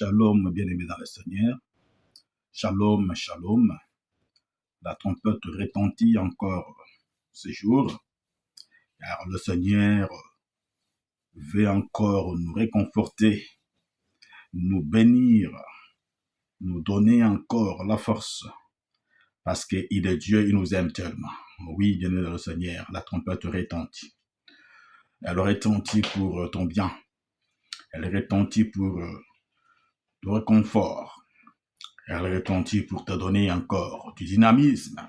Shalom, bien-aimés dans le Seigneur. Shalom, shalom. La trompette retentit encore ce jour, car le Seigneur veut encore nous réconforter, nous bénir, nous donner encore la force, parce qu'il est Dieu, il nous aime tellement. Oui, bien-aimés dans le Seigneur, la trompette retentit. Elle retentit pour ton bien. Elle retentit pour ton réconfort. Elle retentit pour te donner encore du dynamisme.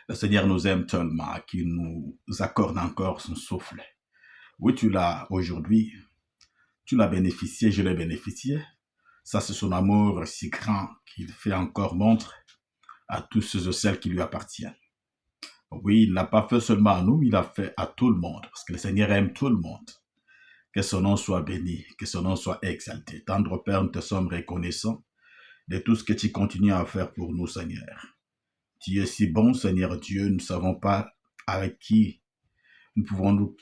Le Seigneur nous aime tellement qu'il nous accorde encore son souffle. Oui, tu l'as aujourd'hui, tu l'as bénéficié, je l'ai bénéficié. Ça, c'est son amour si grand qu'il fait encore montre à tous ceux et celles qui lui appartiennent. Oui, il n'a pas fait seulement à nous, mais il a fait à tout le monde, parce que le Seigneur aime tout le monde. Que son nom soit béni, que son nom soit exalté. Tendre Père, nous te sommes reconnaissants de tout ce que tu continues à faire pour nous, Seigneur. Tu es si bon, Seigneur Dieu, nous ne savons pas avec qui nous pouvons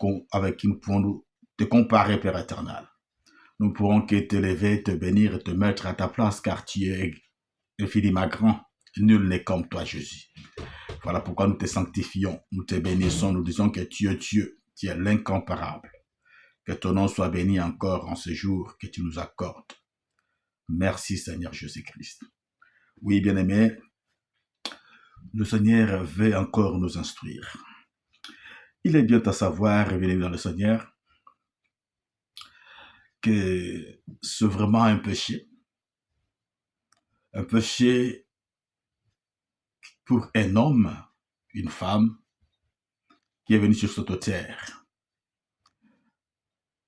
te comparer, Père éternel. Nous pourrons que t'élever, te bénir et te mettre à ta place, car tu es infiniment grand. Nul n'est comme toi, Jésus. Voilà pourquoi nous te sanctifions, nous te bénissons, nous disons que tu es Dieu, tu es l'incomparable. Que ton nom soit béni encore en ce jour que tu nous accordes. Merci, Seigneur Jésus-Christ. Oui, bien-aimé, le Seigneur veut encore nous instruire. Il est bien à savoir, bien dans le Seigneur, que c'est vraiment un péché pour un homme, une femme, qui est venu sur cette terre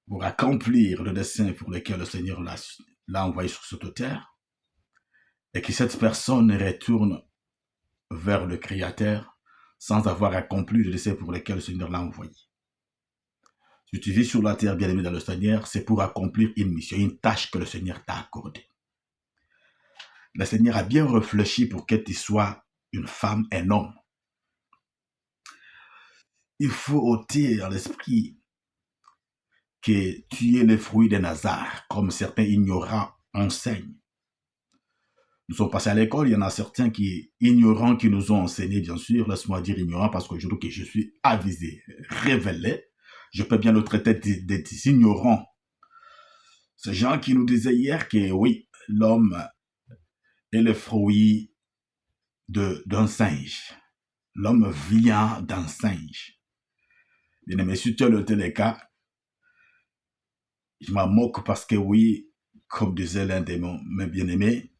pour accomplir le dessein pour lequel le Seigneur l'a envoyé sur cette terre, et que cette personne retourne vers le Créateur sans avoir accompli le dessein pour lequel le Seigneur l'a envoyé. Si tu vis sur la terre, bien-aimé dans le Seigneur, c'est pour accomplir une mission, une tâche que le Seigneur t'a accordée. Le Seigneur a bien réfléchi pour que tu sois une femme, un homme. Il faut ôter dans l'esprit que tu es le fruit des Nazars, comme certains ignorants enseignent. Nous sommes passés à l'école, il y en a certains qui ignorants qui nous ont enseigné, bien sûr, laisse-moi dire ignorants, parce qu'aujourd'hui que je suis avisé, révélé, je peux bien le traiter des ignorants. Ces gens qui nous disaient hier que oui, l'homme est le fruit d'un singe. L'homme vient d'un singe. Bien aimé, si tel était le cas, je m'en moque parce que oui, comme disait l'un de mes bien-aimés,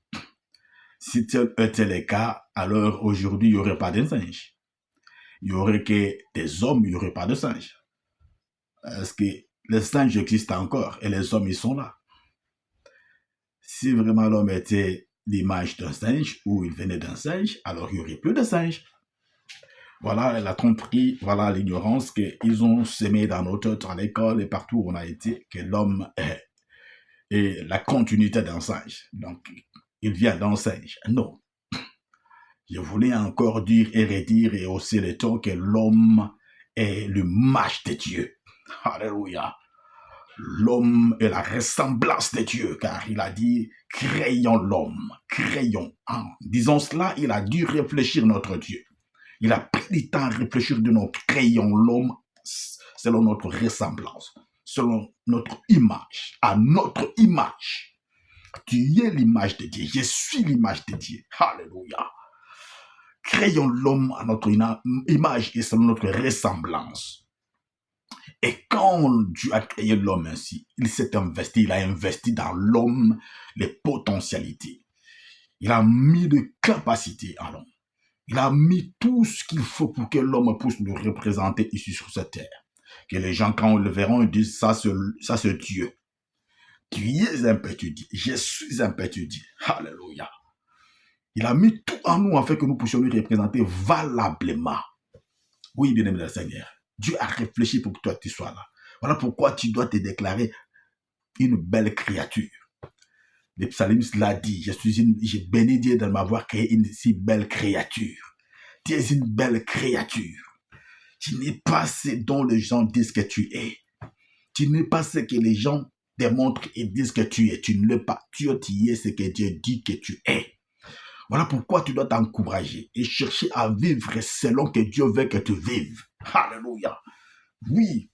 si tel était le cas, alors aujourd'hui, il n'y aurait pas de singe. Il n'y aurait que des hommes, il n'y aurait pas de singes. Est-ce que les singes existent encore et les hommes, ils sont là? Si vraiment l'homme était l'image d'un singe ou il venait d'un singe, alors il n'y aurait plus de singes. Voilà la tromperie, voilà l'ignorance qu'ils ont semé dans nos têtes à l'école et partout où on a été, que l'homme est la continuité d'un singe. Donc, il vient d'un singe. Non. Je voulais encore dire et redire et hausser le ton que l'homme est l'image de Dieu. Alléluia. L'homme est la ressemblance de Dieu, car il a dit, créons l'homme, créons. En disant cela, il a dû réfléchir notre Dieu. Il a pris du temps à réfléchir de nous, créons l'homme selon notre ressemblance, selon notre image, à notre image. Tu es l'image de Dieu, je suis l'image de Dieu. Alléluia. Créons l'homme à notre image et selon notre ressemblance. Et quand Dieu a créé l'homme ainsi, il a investi dans l'homme les potentialités. Il a mis des capacités en l'homme. Il a mis tout ce qu'il faut pour que l'homme puisse nous représenter ici sur cette terre. Que les gens, quand ils le verront, ils disent, ça c'est Dieu. Tu es un petit Dieu. Je suis un petit Dieu. Alléluia. Il a mis tout en nous afin que nous puissions lui représenter valablement. Oui, bien-aimé le Seigneur. Dieu a réfléchi pour que toi tu sois là. Voilà pourquoi tu dois te déclarer une belle créature. Le psalmiste l'a dit, j'ai béni Dieu de m'avoir créé une si belle créature. Tu es une belle créature. Tu n'es pas ce dont les gens disent que tu es. Tu n'es pas ce que les gens démontrent et disent que tu es. Tu ne l'es pas. Tu es ce que Dieu dit que tu es. Voilà pourquoi tu dois t'encourager et chercher à vivre selon que Dieu veut que tu vives. Alléluia. Oui,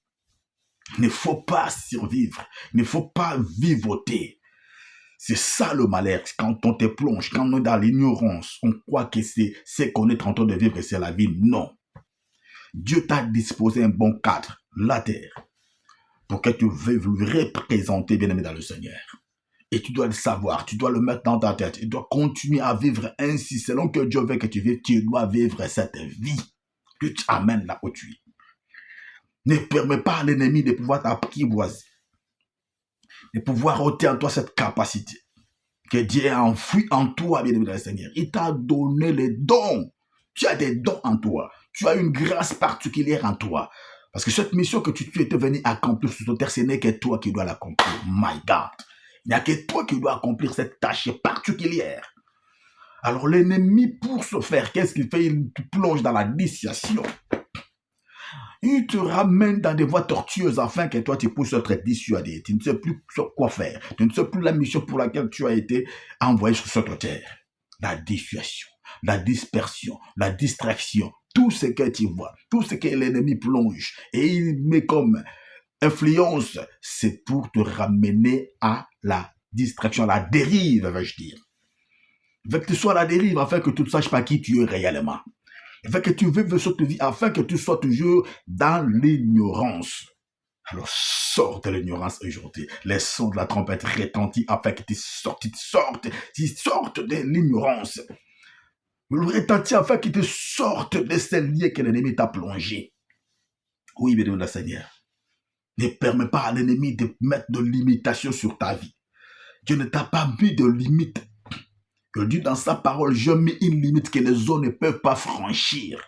il ne faut pas survivre. Il ne faut pas vivoter. C'est ça le malheur. Quand on te plonge, quand on est dans l'ignorance, on croit que c'est ce qu'on est en train de vivre, c'est la vie. Non. Dieu t'a disposé un bon cadre, la terre, pour que tu veuilles lui représenter, bien-aimé, dans le Seigneur. Et tu dois le savoir, tu dois le mettre dans ta tête. Tu dois continuer à vivre ainsi, selon que Dieu veut que tu vives. Tu dois vivre cette vie. Tu t'amènes là où tu es. Ne permets pas à l'ennemi de pouvoir t'apprivoiser, de pouvoir ôter en toi cette capacité que Dieu a enfouie en toi, bien-aimé dans le Seigneur. Il t'a donné les dons. Tu as des dons en toi. Tu as une grâce particulière en toi. Parce que cette mission que tu étais venu accomplir sur cette terre, ce n'est que toi qui dois l'accomplir. My God. Il n'y a que toi qui dois accomplir cette tâche particulière. Alors l'ennemi, pour ce faire, qu'est-ce qu'il fait? Il te plonge dans la dissuasion. Il te ramène dans des voies tortueuses afin que toi, tu puisses être dissuadé. Tu ne sais plus quoi faire. Tu ne sais plus la mission pour laquelle tu as été envoyé sur cette terre. La dissuasion, la dispersion, la distraction, tout ce que tu vois, tout ce que l'ennemi plonge et il met comme influence, c'est pour te ramener à la distraction, à la dérive, vais-je dire. Il veut que tu sois à la dérive afin que tu ne saches pas qui tu es réellement. Il veut que tu vives cette vie afin que tu sois toujours dans l'ignorance. Alors sors de l'ignorance aujourd'hui. Les sons de la trompette retentissent afin que tu sortes de l'ignorance. Le retentit afin que tu sortes de ces liens que l'ennemi t'a plongé. Oui, bien le Seigneur. Ne permets pas à l'ennemi de mettre de limitations sur ta vie. Dieu ne t'a pas mis de limite. Que Dieu dans sa parole, je mets une limite que les hommes ne peuvent pas franchir.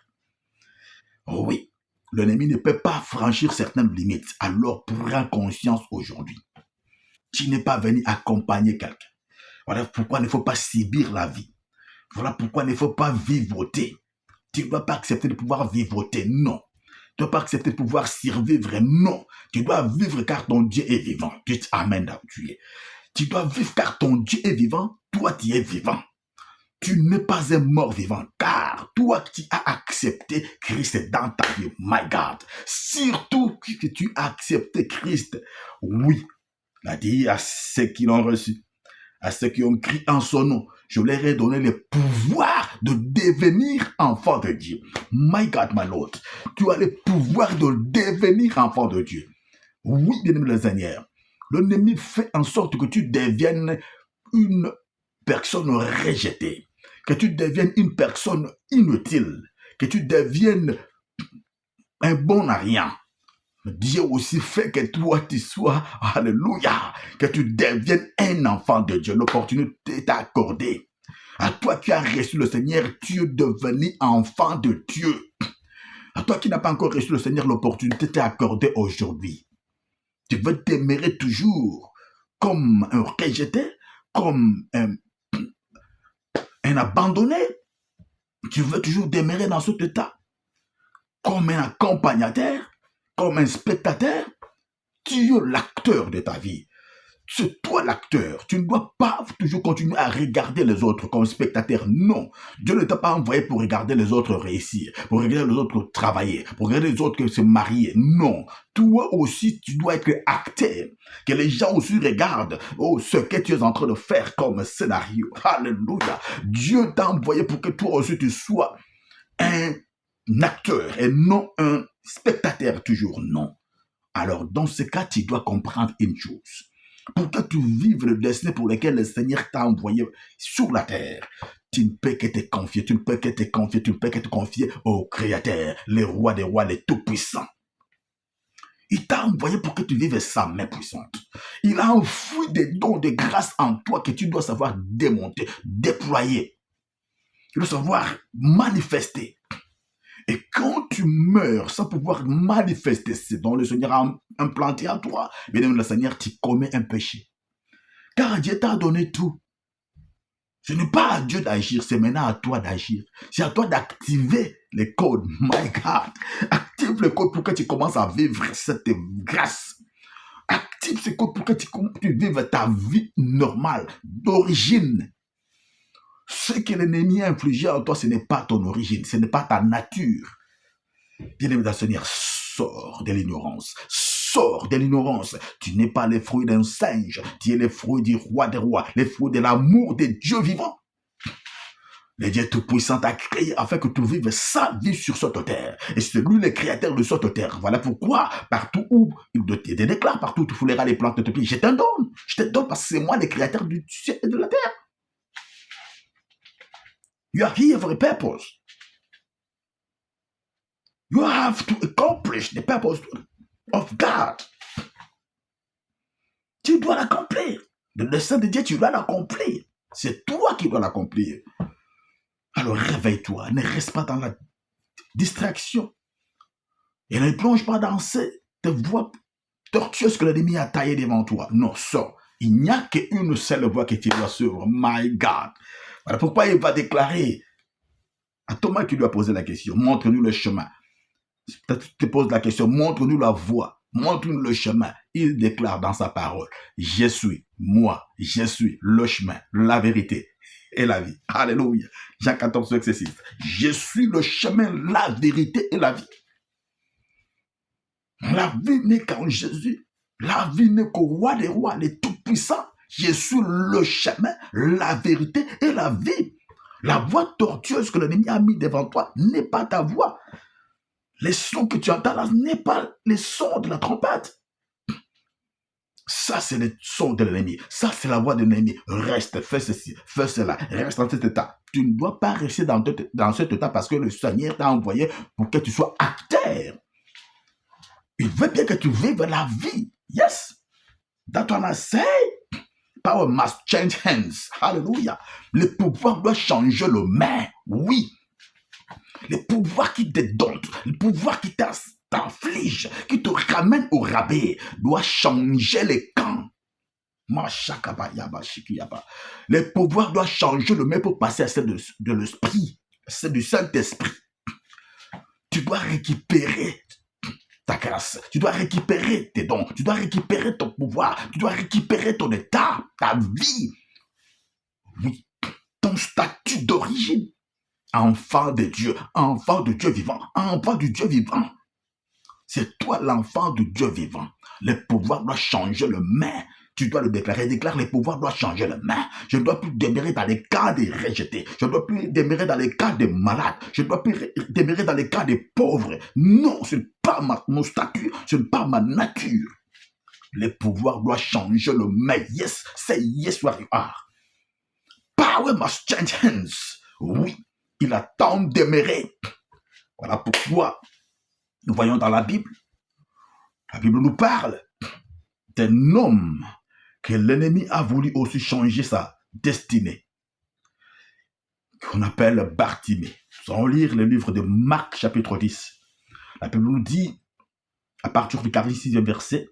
Oh oui, l'ennemi ne peut pas franchir certaines limites. Alors prends conscience aujourd'hui. Tu n'es pas venu accompagner quelqu'un. Voilà pourquoi il ne faut pas subir la vie. Voilà pourquoi il ne faut pas vivoter. Tu ne dois pas accepter de pouvoir vivoter, non. Tu ne dois pas accepter de pouvoir survivre, non. Tu dois vivre car ton Dieu est vivant. Dieu t'amène là où tu es. Tu dois vivre car ton Dieu est vivant. Toi, tu es vivant. Tu n'es pas un mort vivant car toi qui as accepté Christ dans ta vie. My God. Surtout que tu as accepté Christ. Oui. Il a dit à ceux qui l'ont reçu, à ceux qui ont crié en son nom, je leur ai donné le pouvoir de devenir enfant de Dieu. My God, my Lord. Tu as le pouvoir de devenir enfant de Dieu. Oui, bien-aimé le Seigneur. L'ennemi fait en sorte que tu deviennes une personne rejetée, que tu deviennes une personne inutile, que tu deviennes un bon à rien. Dieu aussi fait que toi tu sois, alléluia, que tu deviennes un enfant de Dieu. L'opportunité t'a accordée. À toi qui as reçu le Seigneur, tu es devenu enfant de Dieu. À toi qui n'as pas encore reçu le Seigneur, l'opportunité t'est accordée aujourd'hui. Tu veux demeurer toujours comme un rejeté, comme un abandonné. Tu veux toujours demeurer dans cet état, comme un accompagnateur, comme un spectateur. Tu es l'acteur de ta vie. C'est toi l'acteur. Tu ne dois pas toujours continuer à regarder les autres comme spectateur. Non. Dieu ne t'a pas envoyé pour regarder les autres réussir, pour regarder les autres travailler, pour regarder les autres se marier. Non. Toi aussi, tu dois être acteur. Que les gens aussi regardent ce que tu es en train de faire comme scénario. Alléluia. Dieu t'a envoyé pour que toi aussi tu sois un acteur et non un spectateur toujours. Non. Alors, dans ce cas, tu dois comprendre une chose. Pour que tu vives le destin pour lequel le Seigneur t'a envoyé sur la terre, tu ne peux que te confier, tu ne peux que te confier au Créateur, le roi des rois, le Tout-Puissant. Il t'a envoyé pour que tu vives sa main puissante. Il a enfoui des dons de grâce en toi que tu dois savoir démonter, déployer. Tu dois savoir manifester. Et quand tu meurs sans pouvoir manifester ce dont le Seigneur a implanté en toi, bien le Seigneur, tu commets un péché. Car Dieu t'a donné tout. Ce n'est pas à Dieu d'agir, c'est maintenant à toi d'agir. C'est à toi d'activer les codes. My God. Active le code pour que tu commences à vivre cette grâce. L'objectif, c'est que pour que tu vives ta vie normale, d'origine. Ce que l'ennemi a infligé en toi, ce n'est pas ton origine, ce n'est pas ta nature. Bien-aimé Seigneur, sors de l'ignorance. Sors de l'ignorance. Tu n'es pas les fruits d'un singe. Tu es les fruits du roi des rois. Les fruits de l'amour de Dieu vivant. Le Dieu Tout-Puissant t'a créé afin que tu vives sa vie sur cette terre. Et c'est lui le créateur de cette terre. Voilà pourquoi, partout où il te déclare, partout où tu fouleras les plantes de tes pieds, je te donne. Je te donne parce que c'est moi le créateur du ciel et de la terre. You are here for a purpose. You have to accomplish the purpose of God. Tu dois l'accomplir. Le dessein de Dieu, tu dois l'accomplir. C'est toi qui dois l'accomplir. Alors réveille-toi, ne reste pas dans la distraction. Et ne plonge pas dans cette voie tortueuse que l'ennemi a taillée devant toi. Non, sors. Il n'y a qu'une seule voie que tu dois suivre. My God. Voilà pourquoi il va déclarer à Thomas qui lui a posé la question, montre-nous le chemin. Peut-être tu te poses la question, montre-nous la voie, montre-nous le chemin. Il déclare dans sa parole, je suis le chemin, la vérité et la vie. Alléluia. Jean 14, verset 6. Je suis le chemin, la vérité et la vie. La vie n'est qu'en Jésus. La vie n'est qu'au roi des rois, le tout-puissant. Je suis le chemin, la vérité et la vie. La voie tortueuse que l'ennemi a mis devant toi n'est pas ta voie. Les sons que tu entends là n'est pas les sons de la trompette. Ça, c'est le son de l'ennemi. Ça, c'est la voix de l'ennemi. Reste, fais ceci, fais cela. Reste dans cet état. Tu ne dois pas rester dans cet état parce que le Seigneur t'a envoyé pour que tu sois acteur. Il veut bien que tu vives la vie. Yes. That's what I say. Power must change hands. Hallelujah. Le pouvoir doit changer le main. Oui. Le pouvoir qui te donne, le pouvoir qui t'inflige, qui te ramène au rabais, doit changer les camps. Le pouvoir doit changer le main pour passer à celle de l'esprit, celle du Saint-Esprit. Tu dois récupérer ta grâce, tu dois récupérer tes dons, tu dois récupérer ton pouvoir, tu dois récupérer ton état, ta vie. Oui, ton statut d'origine. Enfant de Dieu vivant, enfant du Dieu vivant. C'est toi l'enfant du Dieu vivant. Le pouvoir doit changer le main. Tu dois le déclarer. Déclare, le pouvoir doit changer le main. Je ne dois plus demeurer dans les cas des rejetés. Je ne dois plus demeurer dans les cas des malades. Je ne dois plus demeurer dans les cas des pauvres. Non, ce n'est pas mon statut, ce n'est pas ma nature. Le pouvoir doit changer le main. Yes, say yes where you are. Power must change hands. Oui. Il a tant demeuré. Voilà pourquoi nous voyons dans la Bible nous parle d'un homme que l'ennemi a voulu aussi changer sa destinée, qu'on appelle Bartimée. Nous allons lire le livre de Marc chapitre 10. La Bible nous dit, à partir du 46e verset,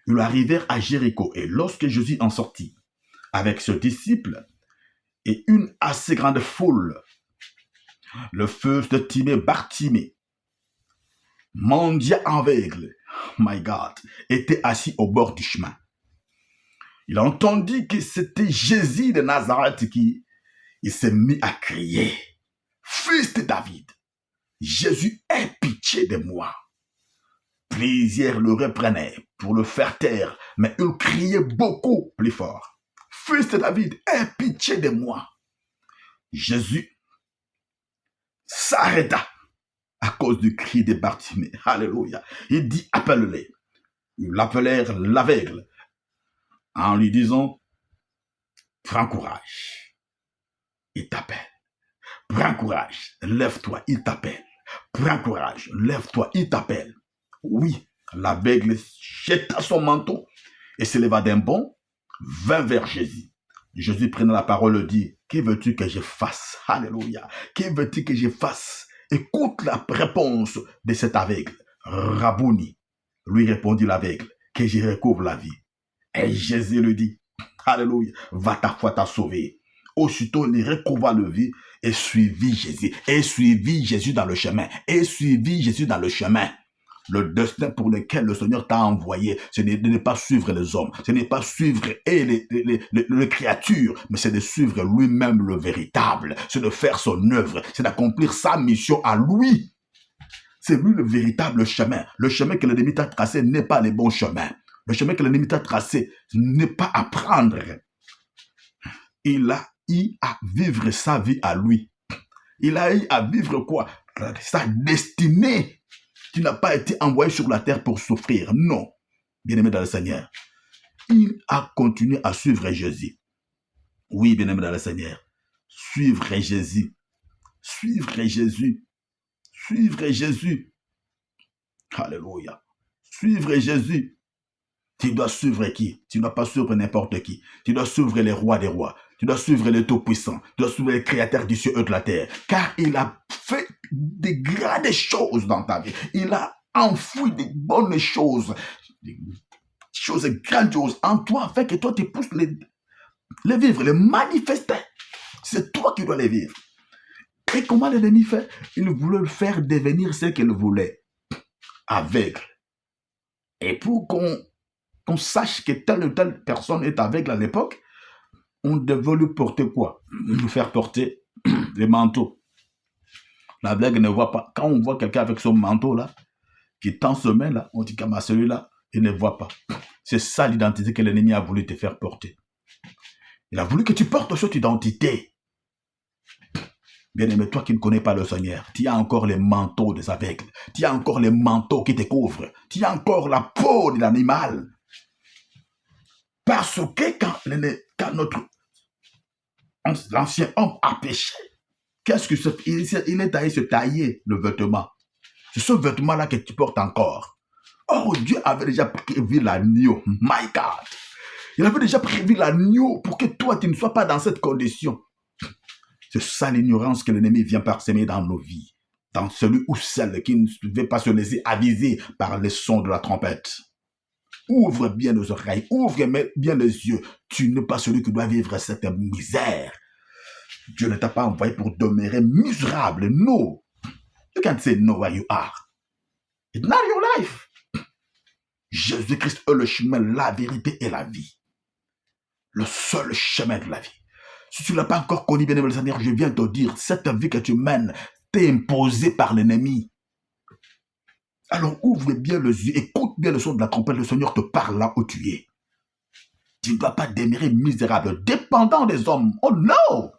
ils arrivèrent à Jéricho et lorsque Jésus en sortit avec ses disciples et une assez grande foule, le fils de Timée, Bartimée, mendiant aveugle, my God, était assis au bord du chemin. Il entendit que c'était Jésus de Nazareth il s'est mis à crier, fils de David, Jésus, aie pitié de moi. Plusieurs le reprenaient pour le faire taire, mais il criait beaucoup plus fort, fils de David, aie pitié de moi. Jésus s'arrêta à cause du cri de Bartimée. Alléluia. Il dit, appelle-les. Ils l'appelèrent l'aveugle en lui disant, prends courage. Il t'appelle. Prends courage. Lève-toi. Il t'appelle. Prends courage. Lève-toi. Il t'appelle. Oui, l'aveugle jeta son manteau et se leva d'un bond, vint vers Jésus. Jésus prenant la parole dit, que veux-tu que je fasse? Alléluia. Que veux-tu que je fasse? Écoute la réponse de cet aveugle. Rabouni, lui répondit l'aveugle, que je recouvre la vie. Et Jésus lui dit, alléluia, va, ta foi t'a sauvé. Aussitôt, il recouvra la vie et suivit Jésus. Et suivit Jésus dans le chemin. Et suivit Jésus dans le chemin. Le destin pour lequel le Seigneur t'a envoyé, ce n'est de ne pas suivre les hommes, ce n'est pas suivre les créatures, mais c'est de suivre lui-même le véritable, c'est de faire son œuvre, c'est d'accomplir sa mission à lui. C'est lui le véritable chemin. Le chemin que l'ennemi t'a tracé n'est pas le bon chemin. Le chemin que l'ennemi t'a tracé n'est pas à prendre. Il a eu à vivre sa vie à lui. Il a eu à vivre quoi? Sa destinée. Tu n'as pas été envoyé sur la terre pour souffrir. Non, bien-aimé dans le Seigneur. Il a continué à suivre Jésus. Oui, bien-aimé dans le Seigneur. Suivre Jésus. Suivre Jésus. Suivre Jésus. Alléluia. Suivre Jésus. Tu dois suivre qui? Tu ne dois pas suivre n'importe qui. Tu dois suivre les rois des rois. Tu dois suivre le Tout-Puissant. Tu dois suivre le Créateur du ciel et de la terre. Car il a fait de grandes choses dans ta vie. Il a enfoui de bonnes choses. Des choses grandioses en toi, afin que toi tu puisses les vivre, les manifester. C'est toi qui dois les vivre. Et comment l'ennemi fait? Il voulait le faire devenir ce qu'il voulait. Aveugle. Et pour qu'on sache que telle ou telle personne est aveugle à l'époque, on devait lui porter quoi? Lui faire porter les manteaux. L'aveugle ne voit pas. Quand on voit quelqu'un avec son manteau là, qui tend ses mains là, on dit qu'à celui-là, il ne voit pas. C'est ça l'identité que l'ennemi a voulu te faire porter. Il a voulu que tu portes cette identité. Bien-aimé, toi qui ne connais pas le Seigneur, tu as encore les manteaux des aveugles. Tu as encore les manteaux qui te couvrent. Tu as encore la peau de l'animal. Parce que quand l'ancien homme a péché, qu'est-ce que c'est? Il est allé se tailler le vêtement. C'est ce vêtement-là que tu portes encore. Oh, Dieu avait déjà prévu l'agneau. My God. Il avait déjà prévu l'agneau pour que toi, tu ne sois pas dans cette condition. C'est ça l'ignorance que l'ennemi vient parsemer dans nos vies. Dans celui ou celle qui ne veut pas se laisser aviser par les sons de la trompette. Ouvre bien les oreilles, ouvre bien les yeux. Tu n'es pas celui qui doit vivre cette misère. Dieu ne t'a pas envoyé pour demeurer misérable. No. You can't say no where you are. It's not your life. Jésus-Christ est le chemin, la vérité et la vie. Le seul chemin de la vie. Si tu ne l'as pas encore connu, bien aimé le Seigneur, je viens te dire, cette vie que tu mènes t'est imposée par l'ennemi. Alors ouvre bien les yeux, écoute bien le son de la trompette, le Seigneur te parle là où tu es. Tu ne dois pas demeurer misérable, dépendant des hommes. Oh no!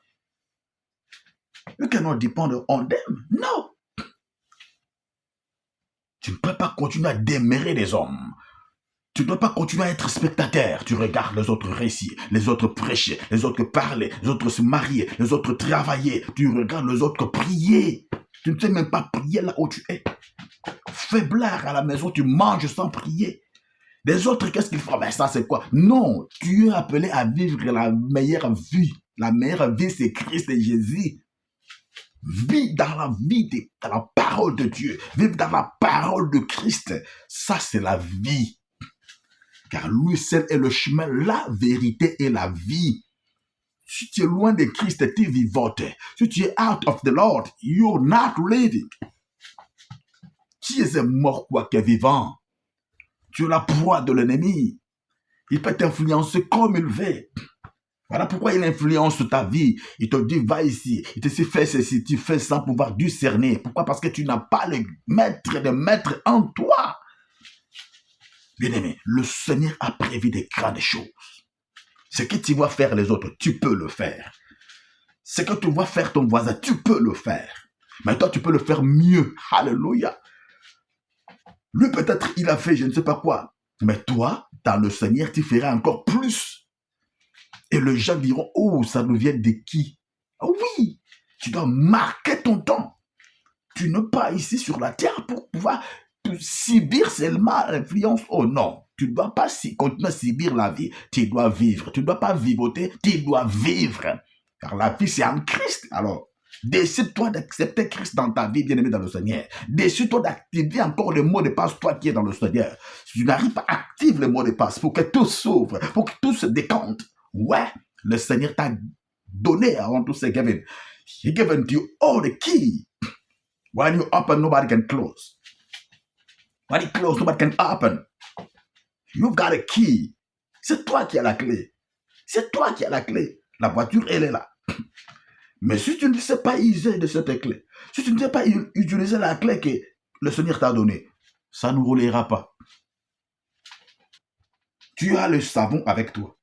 You cannot depend on them. No! Tu ne peux pas continuer à demeurer des hommes. Tu ne dois pas continuer à être spectateur. Tu regardes les autres récits, les autres prêcher, les autres parler, les autres se marier, les autres travailler. Tu regardes les autres prier. Tu ne sais même pas prier là où tu es. Faiblard à la maison, tu manges sans prier. Les autres, qu'est-ce qu'ils font? Ben ça, c'est quoi? Non, tu es appelé à vivre la meilleure vie. La meilleure vie, c'est Christ et Jésus. Vis dans la vie, dans la parole de Dieu. Vive dans la parole de Christ. Ça, c'est la vie. Car lui seul est le chemin, la vérité et la vie. Si tu es loin de Christ, tu vivotes. Si tu es out of the Lord, you're not living. Tu es un mort quoi que vivant. Tu es la proie de l'ennemi. Il peut t'influencer comme il veut. Voilà pourquoi il influence ta vie. Il te dit, va ici. Il te dit, fais ceci. Tu fais sans pouvoir discerner. Pourquoi? Parce que tu n'as pas le maître de maître en toi. Bien-aimé, le Seigneur a prévu des grandes choses. Ce que tu vois faire les autres, tu peux le faire. Ce que tu vois faire ton voisin, tu peux le faire. Mais toi, tu peux le faire mieux. Alléluia. Lui, peut-être, il a fait je ne sais pas quoi. Mais toi, dans le Seigneur, tu feras encore plus. Et les gens diront, oh, ça nous vient de qui? Oui, tu dois marquer ton temps. Tu n'es pas ici sur la terre pour pouvoir subir seulement l'influence. Oh non, tu ne dois pas continuer à subir la vie. Tu dois vivre. Tu ne dois pas vivoter, tu dois vivre. Car la vie, c'est en Christ. Alors, décide-toi d'accepter Christ dans ta vie, bien-aimé dans le Seigneur. Décide-toi d'activer encore le mot de passe, toi qui es dans le Seigneur. Si tu n'arrives pas, active le mot de passe pour que tout s'ouvre, pour que tout se décompte. Ouais, le Seigneur t'a donné avant tout ce given. He given to you all the key. When you open, nobody can close. When it closed, nobody can open. You've got a key. C'est toi qui as la clé. C'est toi qui as la clé. La voiture, elle est là. Mais si tu ne sais pas user de cette clé, si tu ne sais pas utiliser la clé que le Seigneur t'a donnée, ça ne roulera pas. Tu as le savon avec toi.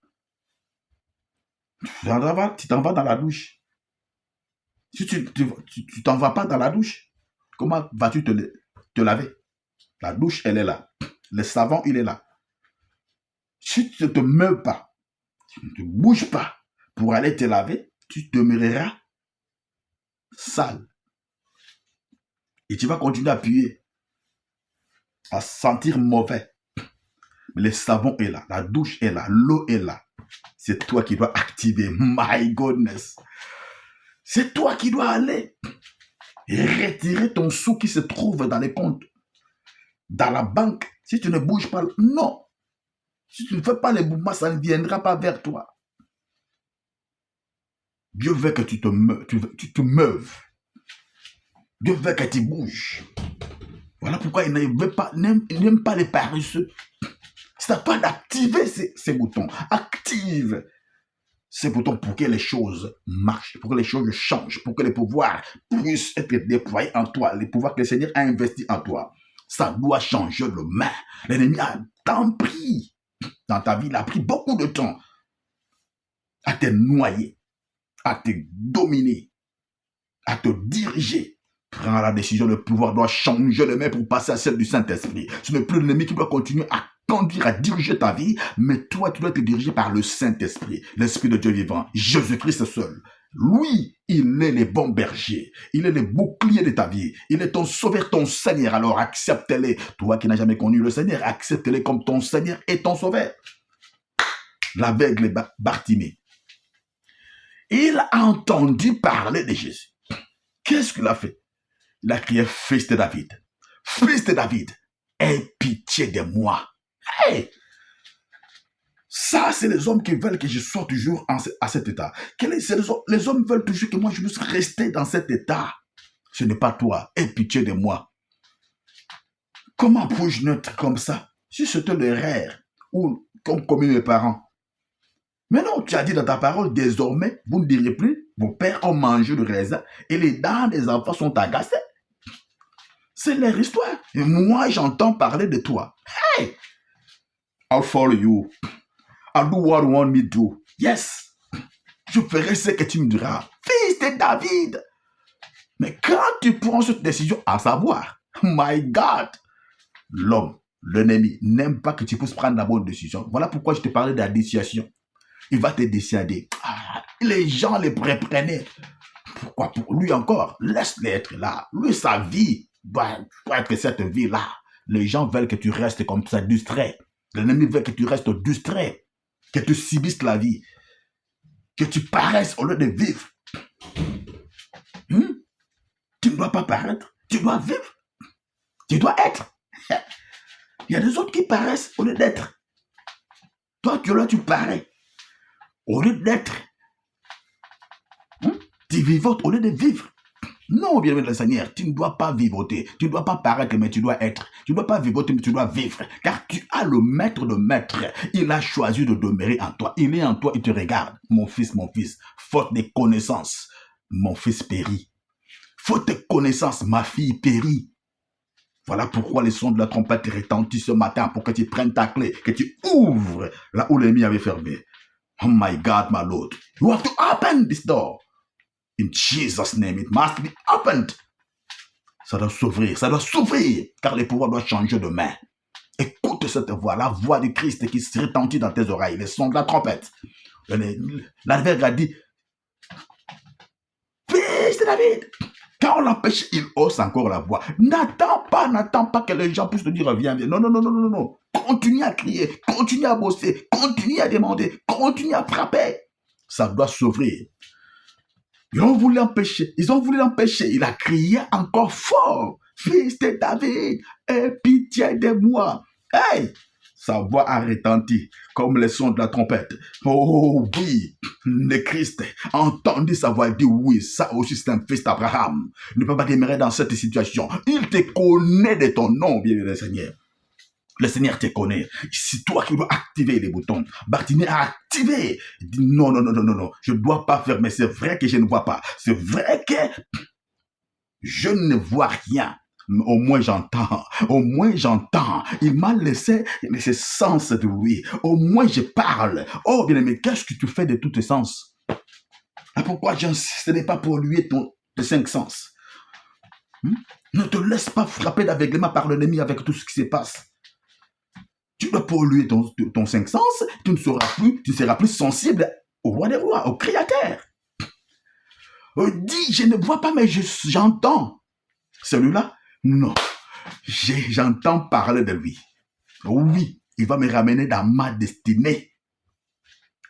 Tu t'en vas dans la douche. Si tu t'en vas pas dans la douche, comment vas-tu te laver? La douche, elle est là. Le savon, il est là. Si tu ne te meurs pas, tu ne te bouges pas pour aller te laver, tu demeureras sale. Et tu vas continuer à puer, à sentir mauvais. Mais le savon est là, la douche est là, l'eau est là. C'est toi qui dois activer. My goodness. C'est toi qui dois aller et retirer ton sou qui se trouve dans les comptes, dans la banque. Si tu ne bouges pas, non. Si tu ne fais pas les mouvements, ça ne viendra pas vers toi. Dieu veut que tu te meuves. Dieu veut que tu bouges. Voilà pourquoi il n'aime pas les paresseux. C'est à toi d'activer ces boutons. Active ces boutons pour que les choses marchent, pour que les choses changent, pour que les pouvoirs puissent être déployés en toi, les pouvoirs que le Seigneur a investis en toi. Ça doit changer de main. L'ennemi a tant pris dans ta vie, il a pris beaucoup de temps à te noyer, à te dominer, à te diriger. Prends la décision, le pouvoir doit changer de main pour passer à celle du Saint-Esprit. Ce n'est plus l'ennemi qui doit continuer à conduire, à diriger ta vie, mais toi, tu dois te diriger par le Saint-Esprit, l'Esprit de Dieu vivant, Jésus-Christ seul. Lui, il est le bon berger. Il est le bouclier de ta vie. Il est ton sauveur, ton Seigneur. Alors accepte-le. Toi qui n'as jamais connu le Seigneur, accepte-le comme ton Seigneur et ton sauveur. L'aveugle Bartimée, il a entendu parler de Jésus. Qu'est-ce qu'il a fait? Il a crié, fils de David, aie pitié de moi. Hey! Ça, c'est les hommes qui veulent que je sois toujours à cet état. Les hommes veulent toujours que moi je puisse rester dans cet état. Ce n'est pas toi. Aie pitié de moi. Comment puis-je naître comme ça? Si c'était le rêve ou comme commis mes parents. Mais non, tu as dit dans ta parole, désormais, vous ne direz plus, vos pères ont mangé le raisin et les dents des enfants sont agacées. C'est leur histoire. Et moi, j'entends parler de toi. Hey! I'll follow you. I'll do what you want me to do. Yes. Je ferai ce que tu me diras. Fils de David. Mais quand tu prends cette décision, à savoir, my God, l'homme, l'ennemi, n'aime pas que tu puisses prendre la bonne décision. Voilà pourquoi je te parlais de la décision. Il va te décider. Les gens les prenaient. Pourquoi pour lui encore? Laisse-les être là. Lui, sa vie doit être cette vie-là. Les gens veulent que tu restes comme ça, distrait. L'ennemi veut que tu restes distrait. Que tu subisses la vie. Que tu paraisses au lieu de vivre. Tu ne dois pas paraître. Tu dois vivre. Tu dois être. Il y a des autres qui paraissent au lieu d'être. Toi, tu parais. Au lieu d'être. Tu vivotes au lieu de vivre. Non, bien-aimé le Seigneur, tu ne dois pas vivoter. Tu ne dois pas paraître, mais tu dois être. Tu ne dois pas vivoter, mais tu dois vivre. Car tu as le maître de maître. Il a choisi de demeurer en toi. Il est en toi, il te regarde. Mon fils, faute de connaissances, mon fils périt. Faute de connaissances, ma fille périt. Voilà pourquoi les sons de la trompette retentissent ce matin pour que tu prennes ta clé, que tu ouvres là où l'ennemi avait fermé. Oh my God, my Lord. You have to open this door. In Jesus' name, it must be opened. Ça doit s'ouvrir, car le pouvoir doit changer de main. Écoute cette voix, la voix du Christ qui se retentit dans tes oreilles, les sons de la trompette. L'adversaire a dit, fils de David. Quand on l'empêche, il hausse encore la voix. N'attends pas que les gens puissent te dire, viens. Non. Continue à crier, continue à bosser, continue à demander, continue à frapper. Ça doit s'ouvrir. Ils ont voulu l'empêcher. Il a crié encore fort. Fils de David, aie pitié de moi. Hey! sa voix a retenti comme le son de la trompette. Oh oui, le Christ a entendu sa voix et dit oui, ça aussi c'est un fils d'Abraham. Il ne peut pas demeurer dans cette situation. Il te connaît de ton nom, bien-aimé Seigneur. Le Seigneur te connaît. C'est toi qui dois activer les boutons. Bartimée a activé. Il dit non, non, non, non, non, non. Je ne dois pas faire, mais c'est vrai que je ne vois pas. C'est vrai que je ne vois rien. Mais au moins j'entends. Au moins j'entends. Il m'a laissé ce sens de oui. Au moins je parle. Oh bien aimé, qu'est-ce que tu fais de tous tes sens? Pourquoi ce n'est pas polluer tes 5 sens? Ne te laisse pas frapper d'aveuglement par l'ennemi avec tout ce qui se passe. Tu dois polluer ton 5 sens, tu ne seras plus sensible au roi des rois, au créateur. Dis, je ne vois pas, mais j'entends. Celui-là, non. J'entends parler de lui. Oui, il va me ramener dans ma destinée.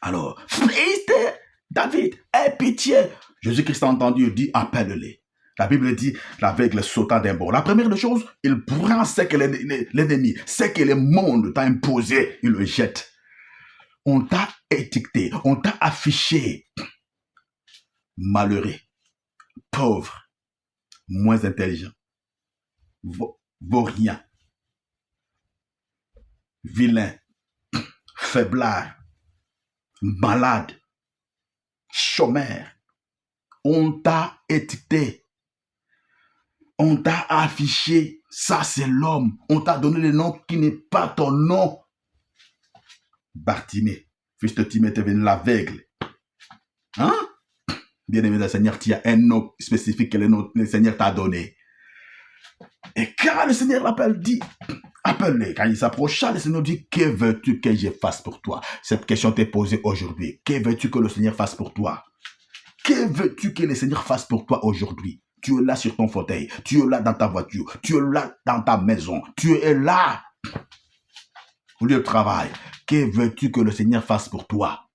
Alors, fils de David, aie pitié. Jésus-Christ a entendu, il dit, appelle-les. La Bible dit, l'aveugle sautant d'un bord. La première des choses, il prend ce que l'ennemi, ce que le monde t'a imposé, il le jette. On t'a étiqueté, on t'a affiché. Malheureux, pauvre, moins intelligent, vaurien, vilain, faiblard, malade, chômeur. On t'a étiqueté. On t'a affiché, ça c'est l'homme. On t'a donné le nom qui n'est pas ton nom. Bartimée, fils de Timée, est venu l'aveugle. Hein? Bien-aimé le Seigneur, tu as un nom spécifique que le Seigneur t'a donné. Et quand le Seigneur l'appelle, dit, appelle-le. Quand il s'approcha, le Seigneur dit, que veux-tu que je fasse pour toi? Cette question t'est posée aujourd'hui. Que veux-tu que le Seigneur fasse pour toi? Que veux-tu que le Seigneur fasse pour toi aujourd'hui? Tu es là sur ton fauteuil, tu es là dans ta voiture, tu es là dans ta maison, tu es là au lieu de travail. Que veux-tu que le Seigneur fasse pour toi?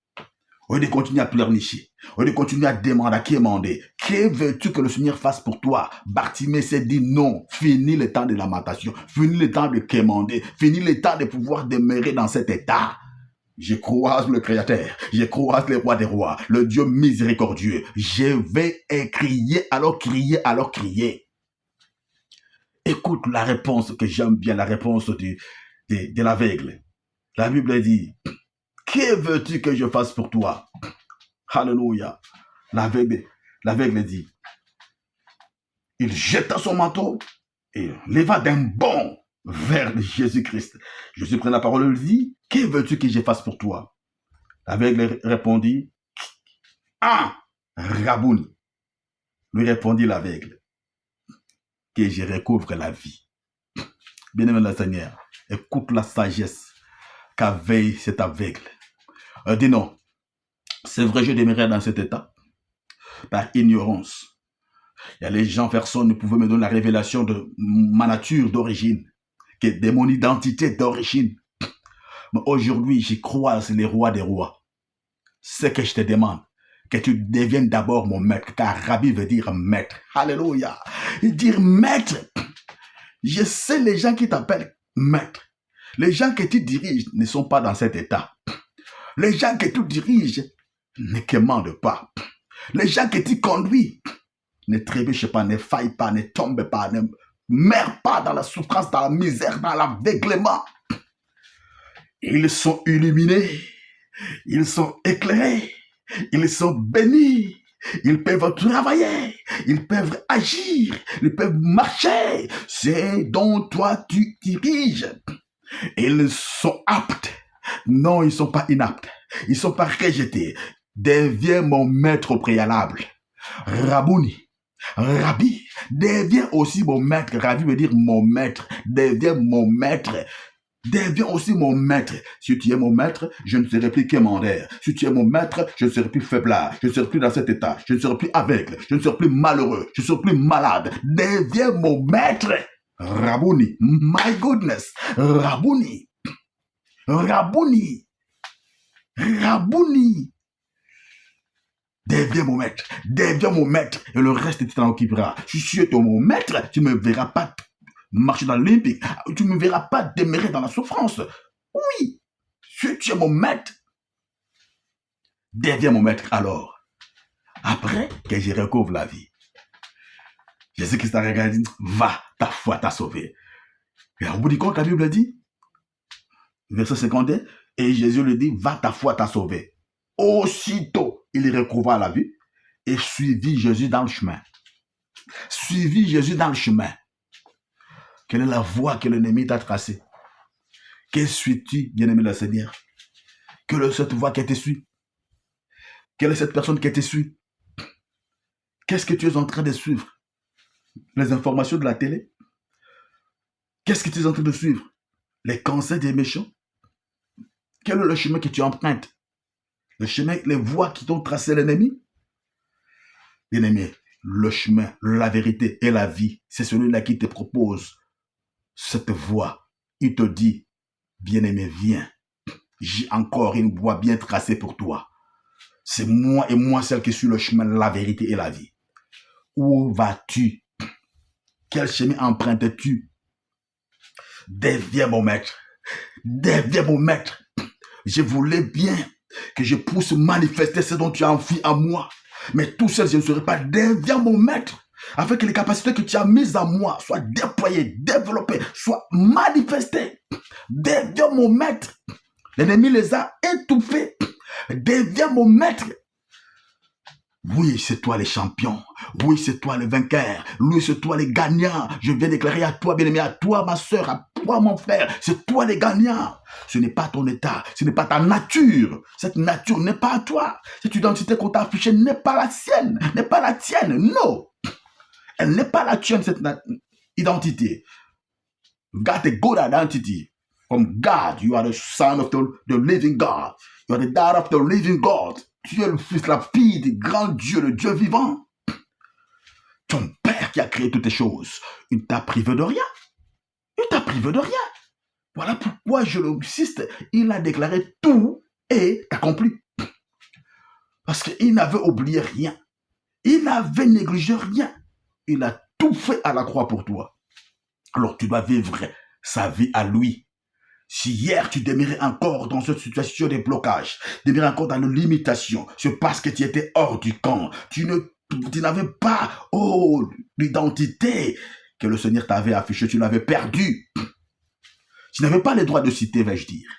Au lieu de continuer à pleurnicher, au lieu de continuer à demander, que veux-tu que le Seigneur fasse pour toi? Bartimée s'est dit non, fini le temps de lamentation, fini le temps de quémander, fini le temps de pouvoir demeurer dans cet état. Je croise le Créateur, je croise le roi des rois, le Dieu miséricordieux. Je vais crier, alors crier, alors crier. Écoute la réponse que j'aime bien, la réponse de l'aveugle. La Bible dit, que veux-tu que je fasse pour toi? Alléluia. L'aveugle dit, il jeta son manteau et leva d'un bond vers Jésus-Christ. Jésus prit la parole et lui dit, que veux-tu que je fasse pour toi? L'aveugle répondit, Rabouni. Lui répondit l'aveugle, que je recouvre la vie. Bien-aimé le Seigneur, écoute la sagesse qu'avait cet aveugle. Dis non, c'est vrai, je demeurais dans cet état par ignorance. Il y a les gens, personne ne pouvait me donner la révélation de ma nature d'origine, de mon identité d'origine. Mais aujourd'hui, je croise les rois des rois. Ce que je te demande, que tu deviennes d'abord mon maître, car Rabbi veut dire maître. Alléluia. Et dire maître, je sais les gens qui t'appellent maître. Les gens que tu diriges ne sont pas dans cet état. Les gens que tu diriges ne commandent pas. Les gens que tu conduis ne trébuchent pas, ne faillent pas, ne tombent pas, ne meurent pas dans la souffrance, dans la misère, dans l'aveuglement. Ils sont illuminés, ils sont éclairés, ils sont bénis, ils peuvent travailler, ils peuvent agir, ils peuvent marcher. C'est dont toi tu diriges. Ils sont aptes. Non, ils ne sont pas inaptes. Ils ne sont pas rejetés. Deviens mon maître au préalable. Rabouni. Rabbi, deviens aussi mon maître. Rabbi veut dire mon maître. Deviens mon maître. Deviens aussi mon maître. Si tu es mon maître, je ne serai plus quémandeur. Si tu es mon maître, je ne serai plus faiblard. Je ne serai plus dans cet état. Je ne serai plus aveugle. Je ne serai plus malheureux. Je ne serai plus malade. Deviens mon maître. Rabouni. My goodness. Rabouni. Rabouni. Rabouni. Deviens mon maître. Deviens mon maître. Et le reste, tu t'en occuperas. Si tu es mon maître, tu ne me verras pas marcher dans l'Olympique. Tu ne me verras pas demeurer dans la souffrance. Oui, si tu es mon maître, deviens mon maître alors. Après que je recouvre la vie. Jésus-Christ a regardé et dit, va, ta foi t'a sauvé. Et au bout du compte, la Bible dit, verset 51, et Jésus lui dit, va, ta foi t'a sauvé. Aussitôt, il recouvra la vie et suivit Jésus dans le chemin. Suivit Jésus dans le chemin. Quelle est la voie que l'ennemi t'a tracée? Que suis-tu, bien-aimé le Seigneur? Quelle est cette voie qui te suit? Quelle est cette personne qui te suit? Qu'est-ce que tu es en train de suivre? Les informations de la télé? Qu'est-ce que tu es en train de suivre? Les conseils des méchants? Quel est le chemin que tu empruntes? Le chemin, les voies qui t'ont tracé l'ennemi? Bien-aimé, le chemin, la vérité et la vie, c'est celui-là qui te propose cette voie. Il te dit, bien-aimé, viens. J'ai encore une voie bien tracée pour toi. C'est moi et moi seul qui suis le chemin, la vérité et la vie. Où vas-tu? Quel chemin empruntes-tu? Deviens mon maître. Deviens mon maître. Je voulais bien que je puisse manifester ce dont tu as envie à moi. Mais tout seul, je ne serai pas. Deviens mon maître. Afin que les capacités que tu as mises à moi soient déployées, développées, soient manifestées. Deviens mon maître. L'ennemi les a étouffés. Deviens mon maître. Oui, c'est toi les champions. Oui, c'est toi les vainqueurs. Oui, c'est toi les gagnants. Je viens déclarer à toi, bien-aimé, à toi, ma soeur, à toi, mon frère. C'est toi les gagnants. Ce n'est pas ton état. Ce n'est pas ta nature. Cette nature n'est pas à toi. Cette identité qu'on t'a affichée n'est pas la sienne. N'est pas la tienne. Non. Elle n'est pas la tienne, cette identité. Got a good identity. From God, you are the son of the living God. You are the daughter of the living God. Tu es le fils, la fille du grand Dieu, le Dieu vivant. Ton Père qui a créé toutes les choses, il ne t'a privé de rien. Il t'a privé de rien. Voilà pourquoi je l'insiste. Il a déclaré tout est accompli. Parce qu'il n'avait oublié rien. Il n'avait négligé rien. Il a tout fait à la croix pour toi. Alors tu dois vivre sa vie à lui. Si hier tu demeurais encore dans cette situation de blocage, demeurais encore dans une limitation, c'est parce que tu étais hors du camp. Tu n'avais pas, l'identité que le Seigneur t'avait affichée, tu l'avais perdue. Tu n'avais pas le droit de citer, vais-je dire.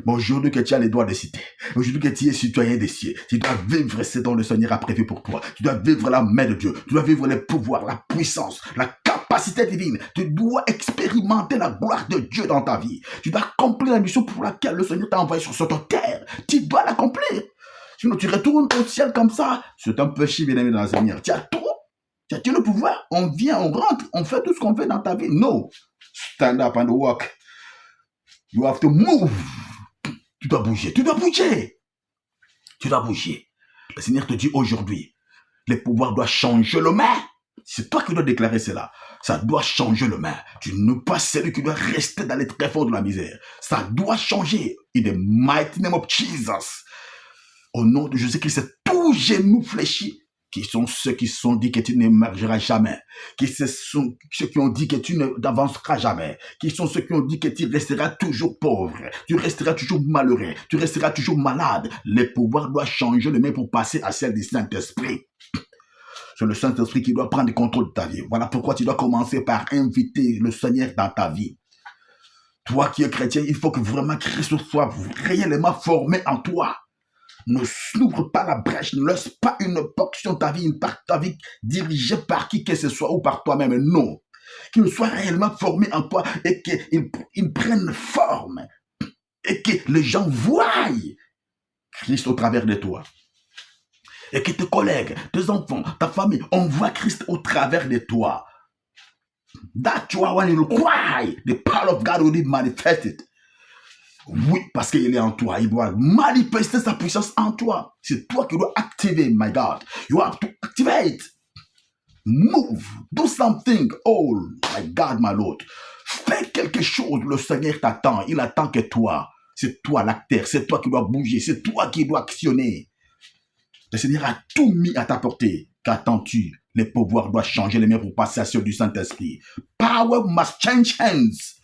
Mais aujourd'hui que tu as les droits de citer, aujourd'hui que tu es citoyen des cieux, tu dois vivre ce dont le Seigneur a prévu pour toi. Tu dois vivre la main de Dieu, tu dois vivre les pouvoirs, la puissance, la capacité divine. Tu dois expérimenter la gloire de Dieu dans ta vie. Tu dois accomplir la mission pour laquelle le Seigneur t'a envoyé sur cette terre. Tu dois l'accomplir. Sinon tu retournes au ciel comme ça. C'est un péché, bien-aimé dans le Seigneur. Tu as tout. Tu as tout le pouvoir. On vient, on rentre, on fait tout ce qu'on veut dans ta vie. No. Stand up and walk. You have to move. Tu dois bouger, tu dois bouger. Tu dois bouger. Le Seigneur te dit aujourd'hui, les pouvoirs doivent changer le main. C'est toi qui dois déclarer cela. Ça doit changer le main. Tu n'es pas celui qui doit rester dans les tréfonds de la misère. Ça doit changer. In the mighty name of Jesus. Au nom de Jésus-Christ, c'est tout genou fléchi. Qui sont ceux qui se sont dit que tu n'émergeras jamais, qui sont ceux qui ont dit que tu n'avanceras jamais, qui sont ceux qui ont dit que tu resteras toujours pauvre, tu resteras toujours malheureux, tu resteras toujours malade. Les pouvoirs doivent changer le main pour passer à celle du Saint-Esprit. C'est le Saint-Esprit qui doit prendre le contrôle de ta vie. Voilà pourquoi tu dois commencer par inviter le Seigneur dans ta vie. Toi qui es chrétien, il faut que vraiment Christ soit réellement formé en toi. N'ouvre pas la brèche, ne laisse pas une portion de ta vie, une part de ta vie dirigée par qui que ce soit ou par toi-même. Non. Qu'il soit réellement formé en toi et qu'il prenne forme et que les gens voient Christ au travers de toi. Et que tes collègues, tes enfants, ta famille, on voit Christ au travers de toi. That you are when you cry, the power of God will be manifested. Oui, parce qu'il est en toi. Il doit manifester sa puissance en toi. C'est toi qui dois activer, my God. You have to activate. Move. Do something. Oh, my God, my Lord. Fais quelque chose. Le Seigneur t'attend. Il attend que toi. C'est toi l'acteur. C'est toi qui dois bouger. C'est toi qui dois actionner. Le Seigneur a tout mis à ta portée. Qu'attends-tu? Les pouvoirs doivent changer les mains pour passer à ceux du Saint-Esprit. Power must change hands.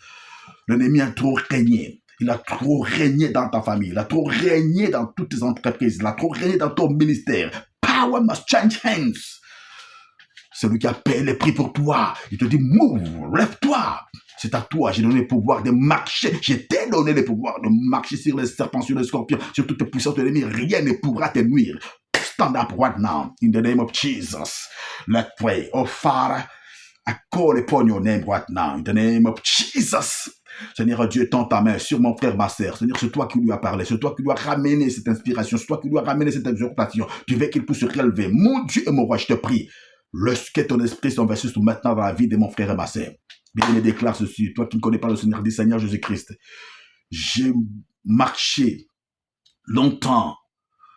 L'ennemi a trop régné. Il a trop régné dans ta famille. Il a trop régné dans toutes tes entreprises. Il a trop régné dans ton ministère. Power must change hands. Celui qui a payé les prix pour toi. Il te dit, move, lève-toi. C'est à toi, j'ai donné le pouvoir de marcher. Je t'ai donné le pouvoir de marcher sur les serpents, sur les scorpions, sur toutes les puissances de l'ennemi. Rien ne pourra te nuire. Stand up right now, in the name of Jesus. Let's pray. Oh Father, I call upon your name right now, in the name of Jesus. Seigneur Dieu, tends ta main sur mon frère, ma sœur. Seigneur, c'est toi qui lui as parlé. C'est toi qui lui as ramené cette inspiration. C'est toi qui lui as ramené cette exhortation. Tu veux qu'il puisse se relever. Mon Dieu et mon roi, je te prie. Que ton esprit soit versé maintenant dans la vie de mon frère et ma sœur. Bien, il déclare ceci. Toi qui ne connais pas le Seigneur, dis Seigneur Jésus-Christ. J'ai marché longtemps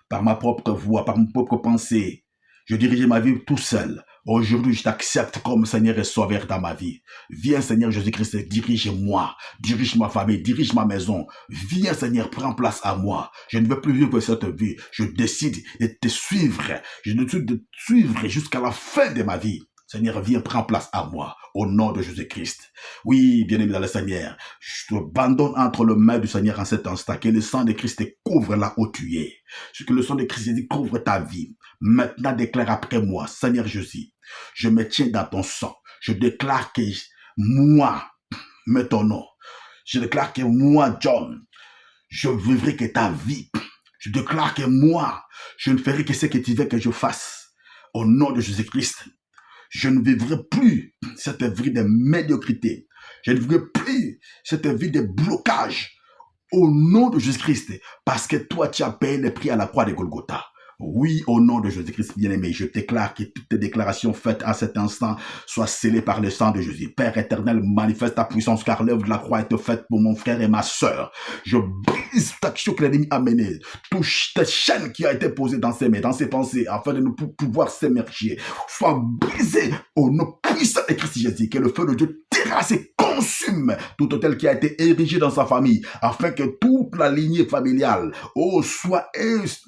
par ma propre voix, par mon propre pensée. Je dirigeais ma vie tout seul. Aujourd'hui, je t'accepte comme Seigneur et Sauveur dans ma vie. Viens, Seigneur Jésus-Christ, dirige-moi, dirige ma famille, dirige ma maison. Viens, Seigneur, prends place à moi. Je ne veux plus vivre cette vie. Je décide de te suivre. Je décide de te suivre jusqu'à la fin de ma vie. Seigneur, viens, prends place à moi, au nom de Jésus-Christ. Oui, bien-aimé dans le Seigneur, je t'abandonne entre les mains du Seigneur en cet instant, que le sang de Christ te couvre là où tu es. Que le sang de Christ te couvre ta vie. Maintenant, déclare après moi, Seigneur Jésus, je me tiens dans ton sang. Je déclare que moi, mets ton nom. Je déclare que moi, John, je vivrai que ta vie. Je déclare que moi, je ne ferai que ce que tu veux que je fasse. Au nom de Jésus-Christ. Je ne vivrai plus cette vie de médiocrité. Je ne vivrai plus cette vie de blocage. Au nom de Jésus-Christ, parce que toi, tu as payé le prix à la croix de Golgotha. Oui, au nom de Jésus-Christ bien-aimé, je déclare que toutes les déclarations faites à cet instant soient scellées par le sang de Jésus. Père éternel, manifeste ta puissance, car l'œuvre de la croix est faite pour mon frère et ma sœur. Je brise toute action que l'ennemi a menée, touche cette chaîne qui a été posée dans ses mains, dans ses pensées, afin de nous pouvoir s'émerger. Soit brisé au nom puissant de Christ Jésus, que le feu de Dieu terrasse et consume tout hôtel qui a été érigé dans sa famille, afin que toute la lignée familiale soit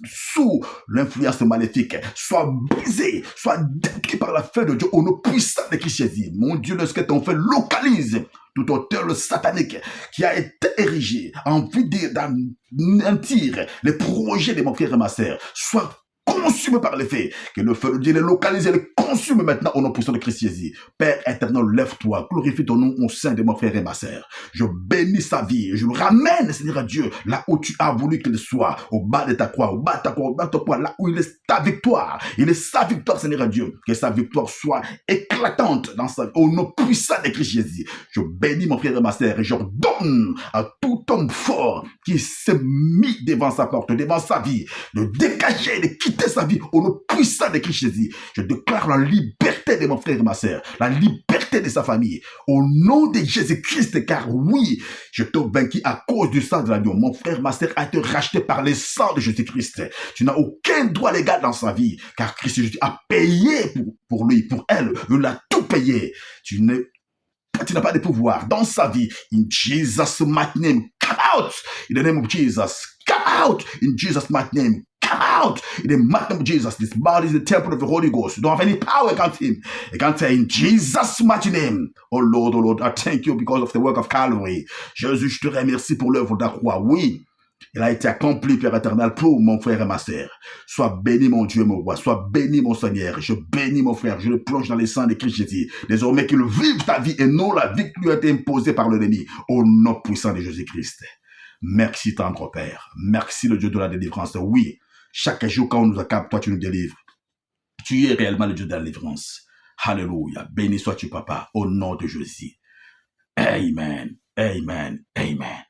sous l'influence maléfique, soit brisée, soit détruite par la feu de Dieu au nom puissant de Christ Jésus. Mon Dieu, lorsque ton feu localise tout auteur satanique qui a été érigé en vue d'anéantir les projets de mon frère et ma sœur, soit consumé par les faits, que le feu de Dieu les localise et les consume maintenant au nom puissant de Christ Jésus. Père éternel, lève-toi, glorifie ton nom au sein de mon frère et ma sœur. Je bénis sa vie, je le ramène, Seigneur à Dieu, là où tu as voulu qu'il soit, au bas de ta croix, au bas de ta croix, au bas de ta croix, là où il est ta victoire. Il est sa victoire, Seigneur à Dieu. Que sa victoire soit éclatante dans sa vie, au nom puissant de Christ Jésus. Je bénis mon frère et ma sœur et j'ordonne à tout homme fort qui s'est mis devant sa porte, devant sa vie, de dégager, de quitter sa vie au nom puissant de Christ Jésus. Je déclare la liberté de mon frère et ma sœur, la liberté de sa famille, au nom de Jésus-Christ, car oui, je t'ai vaincu à cause du sang de l'agneau. Mon frère, ma sœur a été racheté par le sang de Jésus-Christ. Tu n'as aucun droit légal dans sa vie, car Christ Jésus a payé pour lui, pour elle. Il a tout payé. Tu n'as pas de pouvoir dans sa vie. In Jesus' mighty name, come out. In the name of Jesus, come out. In Jesus' mighty name, come out. In the mighty name of Jesus, this body is the temple of the Holy Ghost. You don't have any power against him. You can't say in Jesus' mighty name. Oh Lord, I thank you because of the work of Calvary. Jésus, je te remercie pour l'œuvre de la croix. Oui, il a été accompli, Père éternel, pour mon frère et ma sœur. Sois béni, mon Dieu, mon roi. Sois béni, mon Seigneur. Je bénis mon frère. Je le plonge dans les sangs de Christ Jésus. Désormais qu'il vive ta vie et non la vie qui lui a été imposée par l'ennemi. Au nom puissant de Jésus-Christ. Merci, tendre Père. Merci, le Dieu de la délivrance. Oui, chaque jour quand on nous accable, toi tu nous délivres. Tu es réellement le Dieu de la délivrance. Alléluia. Béni sois-tu, Papa, au nom de Jésus. Amen. Amen. Amen.